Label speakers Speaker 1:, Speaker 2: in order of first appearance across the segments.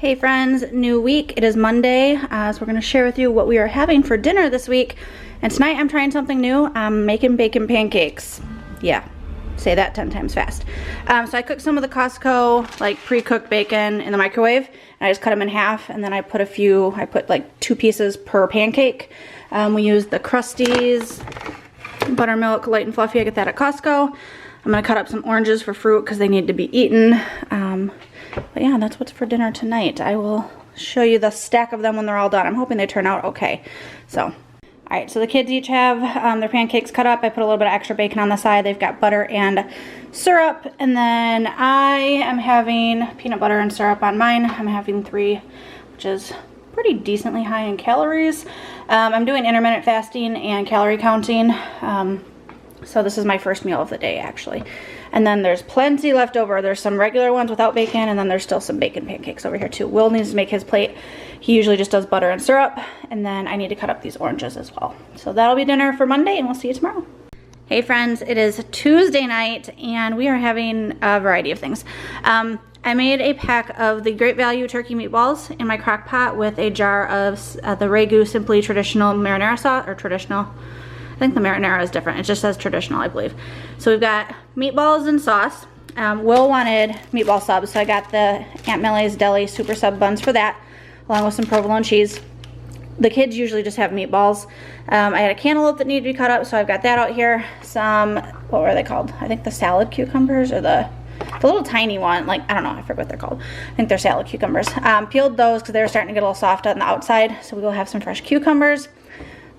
Speaker 1: Hey friends, new week. It is Monday, so we're going to share with you what we are having for dinner this week. And tonight I'm trying something new. I'm making bacon pancakes. Yeah, say that 10 times fast. So I cooked some of the Costco, like pre-cooked bacon in the microwave. And I just cut them in half, and then I put like 2 pieces per pancake. We used the Krusteaz buttermilk, light and fluffy. I get that at Costco. I'm going to cut up some oranges for fruit because they need to be eaten. But yeah, that's what's for dinner tonight. I will show you the stack of them when they're all done. I'm hoping they turn out okay. So, alright, so the kids each have their pancakes cut up. I put a little bit of extra bacon on the side. They've got butter and syrup. And then I am having peanut butter and syrup on mine. I'm having 3, which is pretty decently high in calories. I'm doing intermittent fasting and calorie counting. So this is my first meal of the day, actually. And then there's plenty left over. There's some regular ones without bacon, and then there's still some bacon pancakes over here too. Will needs to make his plate. He usually just does butter and syrup, and then I need to cut up these oranges as well. So that'll be dinner for Monday, and we'll see you tomorrow. Hey friends, it is Tuesday night, and we are having a variety of things. I made a pack of the Great Value turkey meatballs in my crock pot with a jar of the Ragu Simply Traditional Marinara sauce, or traditional. I think the marinara is different. It just says traditional, I believe. So we've got meatballs and sauce. Will wanted meatball subs, so I got the Aunt Millie's Deli Super Sub buns for that, along with some provolone cheese. The kids usually just have meatballs. I had a cantaloupe that needed to be cut up, so I've got that out here. Some, what were they called? I think the salad cucumbers, or the little tiny one, like, I don't know, I forget what they're called. I think they're salad cucumbers. Peeled those because they were starting to get a little soft on the outside, so we will have some fresh cucumbers,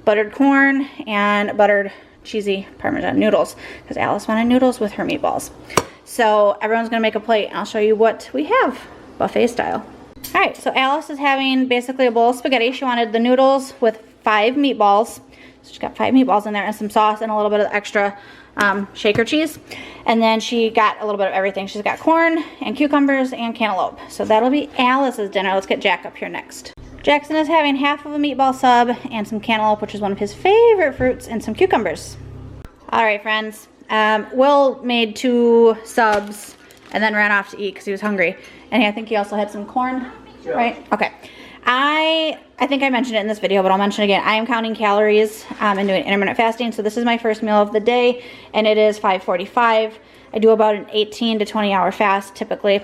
Speaker 1: buttered corn, and buttered cheesy Parmesan noodles, because Alice wanted noodles with her meatballs. So everyone's gonna make a plate, and I'll show you what we have, buffet style. All right, so Alice is having basically a bowl of spaghetti. She wanted the noodles with 5 meatballs. So she's got 5 meatballs in there and some sauce and a little bit of extra shaker cheese. And then she got a little bit of everything. She's got corn and cucumbers and cantaloupe. So that'll be Alice's dinner. Let's get Jack up here next. Jackson is having half of a meatball sub and some cantaloupe, which is one of his favorite fruits, and some cucumbers. All right, friends. Will made 2 subs and then ran off to eat because he was hungry. And I think he also had some corn, right? Okay. I think I mentioned it in this video, but I'll mention it again. I am counting calories and doing intermittent fasting. So this is my first meal of the day, and it is 5:45. I do about an 18 to 20 hour fast typically.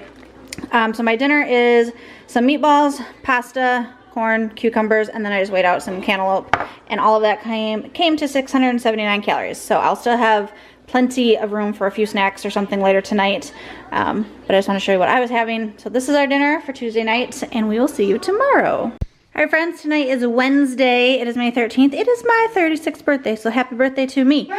Speaker 1: So my dinner is some meatballs, pasta, corn, cucumbers, and then I just weighed out some cantaloupe, and all of that came to 679 calories. So I'll still have plenty of room for a few snacks or something later tonight, but I just want to show you what I was having. So this is our dinner for Tuesday night, and we will see you tomorrow. All right, friends, tonight is Wednesday. It is May 13th. It is my 36th birthday, so happy birthday to me.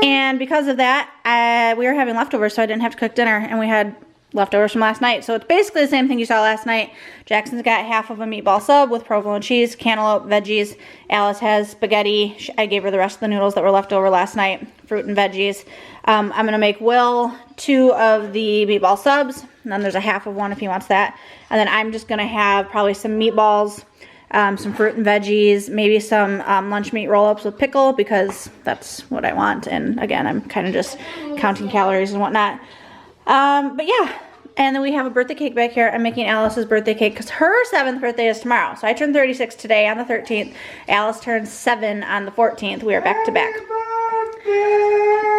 Speaker 1: And because of that, we were having leftovers, so I didn't have to cook dinner, and we had leftovers from last night. So it's basically the same thing you saw last night. Jackson's got half of a meatball sub with provolone cheese, cantaloupe, veggies. Alice has spaghetti. I gave her the rest of the noodles that were left over last night, fruit and veggies. I'm going to make Will 2 of the meatball subs, and then there's a half of one if he wants that. And then I'm just going to have probably some meatballs, some fruit and veggies, maybe some lunch meat roll-ups with pickle, because that's what I want. And again, I'm kind of just counting calories and whatnot. But yeah, and then we have a birthday cake back here. I'm making Alice's birthday cake because her 7th birthday is tomorrow. So I turned 36 today on the 13th. Alice turned 7 on the 14th. We are back to back.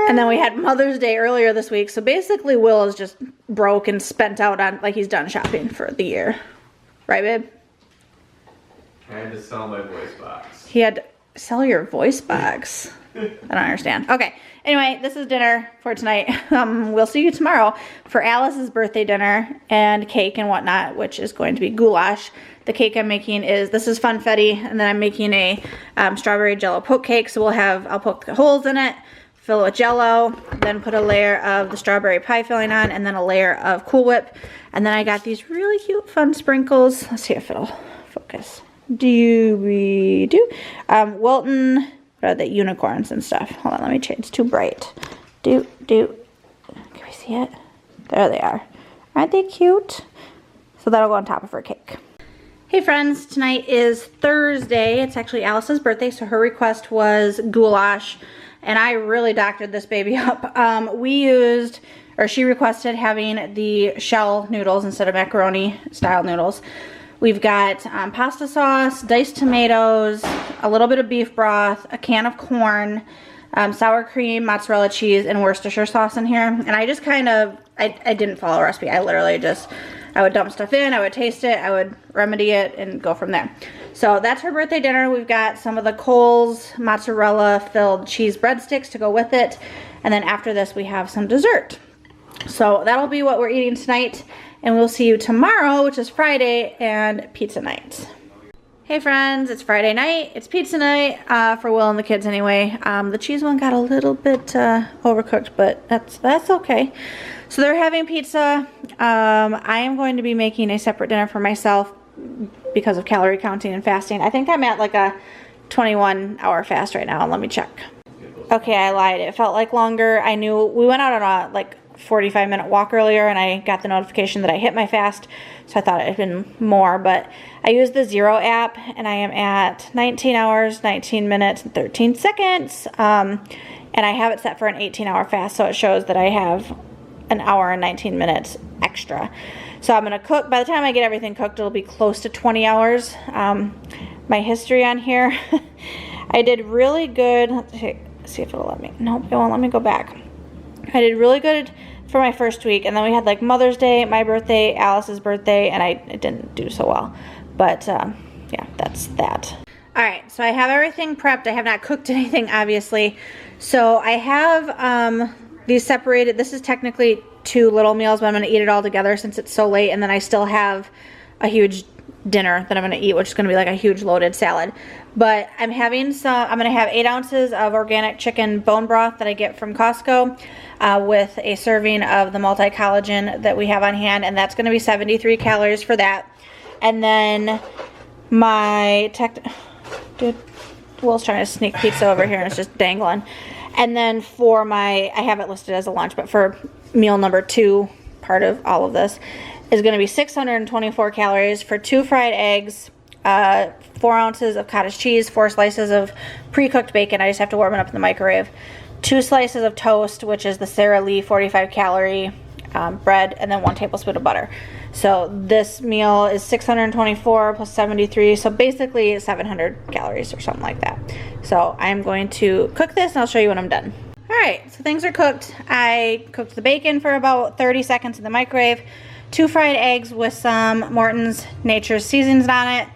Speaker 1: And then we had Mother's Day earlier this week. So basically Will is just broke and spent out on, like, he's done shopping for the year. Right, babe?
Speaker 2: I had to sell my voice box.
Speaker 1: He had to sell your voice box. I don't understand. Okay. Anyway, this is dinner for tonight. We'll see you tomorrow for Alice's birthday dinner and cake and whatnot, which is going to be goulash. The cake I'm making is, this is funfetti, and then I'm making a strawberry jello poke cake. So I'll poke the holes in it, fill it with jello, then put a layer of the strawberry pie filling on, and then a layer of Cool Whip. And then I got these really cute fun sprinkles. Let's see if it'll focus. Wilton, the unicorns and stuff. Hold on, let me change. It's too bright. Can we see it? There they are. Aren't they cute? So that'll go on top of her cake. Hey friends, tonight is Thursday. It's actually Alice's birthday, so her request was goulash. and I really doctored this baby up. We used, or she requested having the shell noodles instead of macaroni style noodles. We've got pasta sauce, diced tomatoes, a little bit of beef broth, a can of corn, sour cream, mozzarella cheese, and Worcestershire sauce in here. And I just kind of, I didn't follow a recipe. I literally just, I would dump stuff in, I would taste it, I would remedy it, and go from there. So that's her birthday dinner. We've got some of the Coles mozzarella filled cheese breadsticks to go with it. And then after this, we have some dessert. So that'll be what we're eating tonight. And we'll see you tomorrow, which is Friday, and pizza night. Hey friends, it's Friday night. It's pizza night for Will and the kids anyway. The cheese one got a little bit overcooked, but that's okay. So they're having pizza. I am going to be making a separate dinner for myself because of calorie counting and fasting. I think I'm at like a 21-hour fast right now. Let me check. Okay, I lied. It felt like longer. I knew we went out on a 45-minute walk earlier, and I got the notification that I hit my fast, so I thought it had been more, but I used the Zero app, and I am at 19 hours, 19 minutes, and 13 seconds, and I have it set for an 18-hour fast, so it shows that I have an hour and 19 minutes extra. So I'm going to cook. By the time I get everything cooked, it'll be close to 20 hours. My history on here, I did really good. Let's see if it'll let me. Nope, it won't let me go back. I did really good for my first week, and then we had like Mother's Day, my birthday, Alice's birthday, and I didn't do so well. But yeah, that's that. All right, so I have everything prepped. I have not cooked anything, obviously. So I have these separated. This is technically 2 little meals, but I'm going to eat it all together since it's so late, and then I still have a huge dinner that I'm going to eat, which is going to be like a huge loaded salad. But I'm going to have 8 ounces of organic chicken bone broth that I get from Costco with a serving of the multi-collagen that we have on hand, and that's going to be 73 calories for that. And then dude, Will's trying to sneak pizza over here and it's just dangling. And then for I have it listed as a lunch, but for meal number 2, part of all of this, is going to be 624 calories for 2 fried eggs, 4 ounces of cottage cheese, 4 slices of pre-cooked bacon. I just have to warm it up in the microwave. 2 slices of toast, which is the Sara Lee 45 calorie bread, and then 1 tablespoon of butter. So this meal is 624 plus 73, so basically 700 calories or something like that. So I'm going to cook this and I'll show you when I'm done. All right, so things are cooked. I cooked the bacon for about 30 seconds in the microwave. 2 fried eggs with some Morton's Nature's seasonings on it.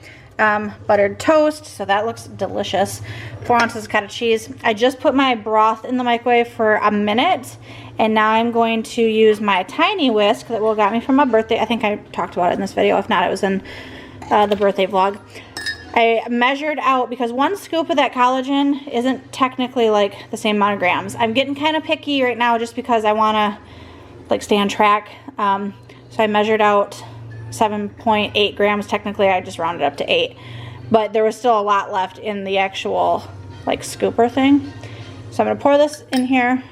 Speaker 1: Buttered toast, so that looks delicious. 4 ounces of cottage cheese. I just put my broth in the microwave for a minute, and now I'm going to use my tiny whisk that Will got me for my birthday. I think I talked about it in this video. If not, it was in the birthday vlog. I measured out, because 1 scoop of that collagen isn't technically like the same amount of grams. I'm getting kind of picky right now just because I want to like stay on track. So I measured out 7.8 grams. Technically, I just rounded up to 8. But there was still a lot left in the actual like scooper thing. So I'm going to pour this in here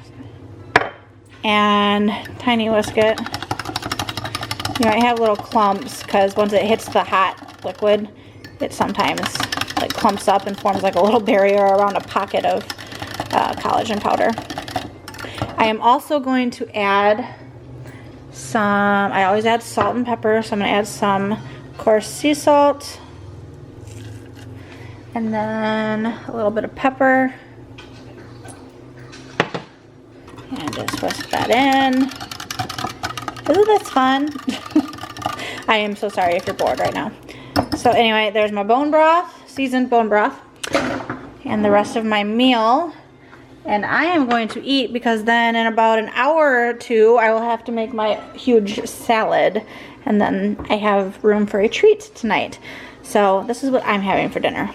Speaker 1: and tiny whisk it. You might have little clumps because once it hits the hot liquid, it sometimes like clumps up and forms like a little barrier around a pocket of collagen powder. I am also going to add I always add salt and pepper, so I'm going to add some coarse sea salt, and then a little bit of pepper, and just whisk that in. Isn't this fun? I am so sorry if you're bored right now. So anyway, there's my bone broth, seasoned bone broth, and the rest of my meal. And I am going to eat because then in about an hour or 2, I will have to make my huge salad. And then I have room for a treat tonight. So this is what I'm having for dinner.